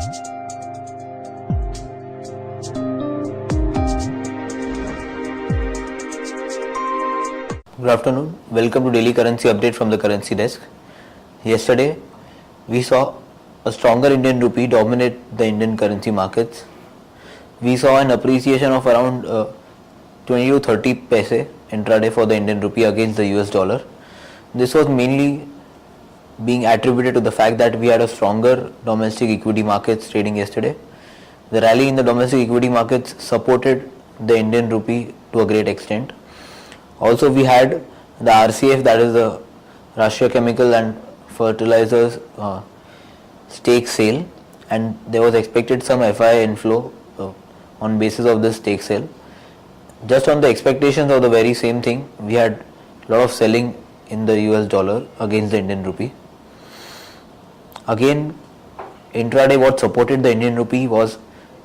Good afternoon. Welcome to Daily Currency Update from the Currency Desk. Yesterday, we saw a stronger Indian rupee dominate the Indian currency markets. We saw an appreciation of around 20 to 30 paise intraday for the Indian rupee against the US dollar. This was mainly being attributed to the fact that we had a stronger domestic equity markets trading yesterday. The rally in the domestic equity markets supported the Indian rupee to a great extent. Also, we had the RCF, that is the Rashtriya Chemical and Fertilizers stake sale, and there was expected some FI inflow on basis of this stake sale. Just on the expectations of the very same thing, we had a lot of selling in the US dollar against the Indian rupee. Again, intraday what supported the Indian rupee was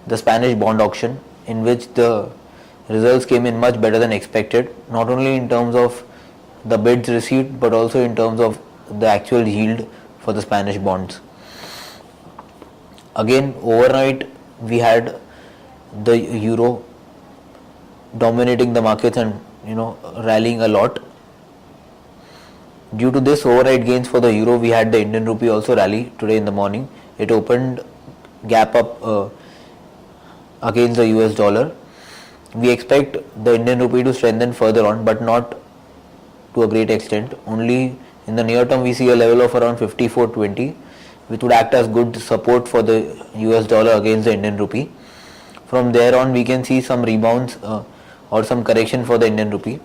the Spanish bond auction, in which the results came in much better than expected, not only in terms of the bids received but also in terms of the actual yield for the Spanish bonds. Again, overnight we had the euro dominating the markets and rallying a lot. Due to this overnight gains for the euro, we had the Indian rupee also rally today in the morning. It opened gap up against the US dollar. We expect the Indian rupee to strengthen further on, but not to a great extent. Only in the near term we see a level of around 54.20, which would act as good support for the US dollar against the Indian rupee. From there on we can see some rebounds or some correction for the Indian rupee.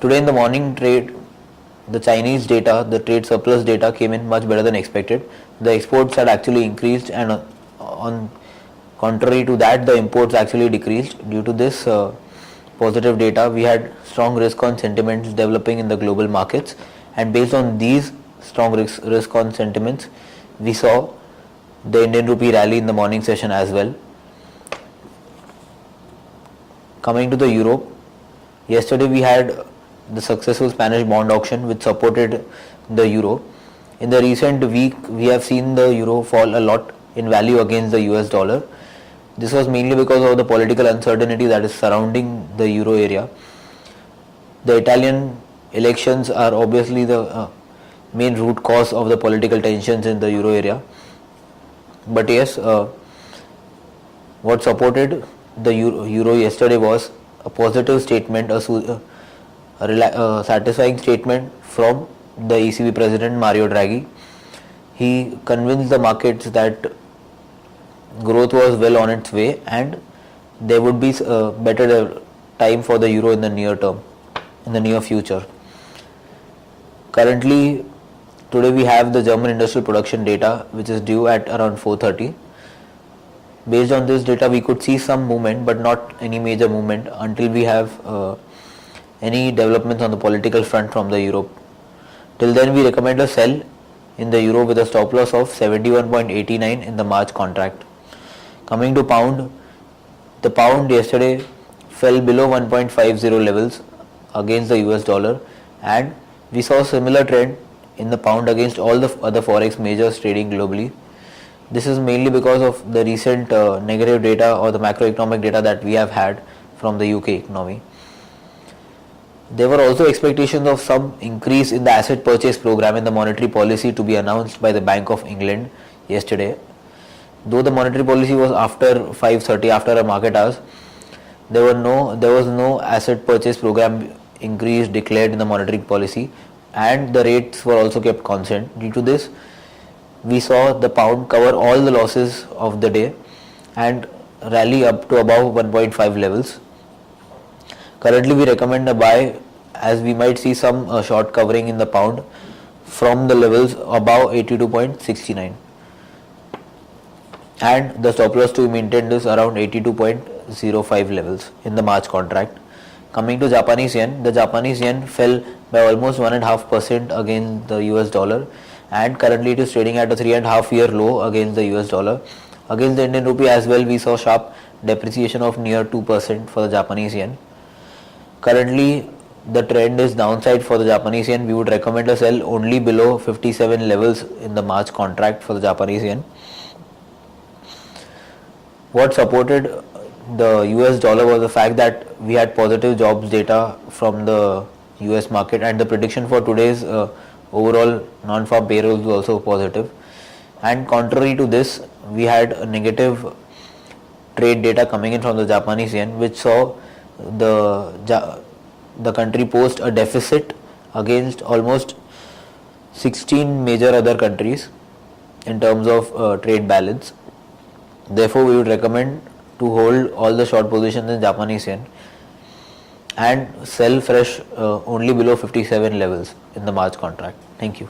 Today in the morning trade, the Chinese data, the trade surplus data came in much better than expected. The exports had actually increased, and on contrary to that, the imports actually decreased. Due to this positive data, we had strong risk on sentiments developing in the global markets, and based on these strong risk on sentiments, we saw the Indian rupee rally in the morning session as well. Coming to the euro, yesterday we had the successful Spanish bond auction which supported the euro. In the recent week, we have seen the euro fall a lot in value against the US dollar. This was mainly because of the political uncertainty that is surrounding the euro area. The Italian elections are obviously the main root cause of the political tensions in the euro area. But yes, what supported the euro yesterday was a positive statement, a satisfying statement from the ECB President Mario Draghi. He convinced the markets that growth was well on its way and there would be a better time for the euro in the near term, in the near future. Currently, today we have the German industrial production data which is due at around 4:30. Based on this data, we could see some movement but not any major movement until we have any developments on the political front from the Europe. Till then, we recommend a sell in the euro with a stop loss of 71.89 in the March contract. Coming to pound, the pound yesterday fell below 1.50 levels against the US dollar, and we saw a similar trend in the pound against all the other forex majors trading globally. This is mainly because of the recent negative data or the macroeconomic data that we have had from the UK economy. There were also expectations of some increase in the asset purchase program in the monetary policy to be announced by the Bank of England yesterday. Though the monetary policy was after 5:30, after a market hours, there was no asset purchase program increase declared in the monetary policy, and the rates were also kept constant. Due to this, we saw the pound cover all the losses of the day and rally up to above 1.5 levels. Currently, we recommend a buy as we might see some short covering in the pound from the levels above 82.69, and the stop loss to be maintained is around 82.05 levels in the March contract. Coming to Japanese yen, the Japanese yen fell by almost 1.5% against the US dollar, and currently it is trading at a 3.5-year low against the US dollar. Against the Indian rupee as well, we saw sharp depreciation of near 2% for the Japanese yen. Currently, the trend is downside for the Japanese yen. We would recommend a sell only below 57 levels in the March contract for the Japanese yen. what supported the US dollar was the fact that we had positive jobs data from the US market, and the prediction for today's overall non-farm payroll was also positive. And contrary to this, we had a negative trade data coming in from the Japanese yen, which saw the country post a deficit against almost 16 major other countries in terms of trade balance. Therefore, we would recommend to hold all the short positions in Japanese yen and sell fresh only below 57 levels in the March contract. Thank you.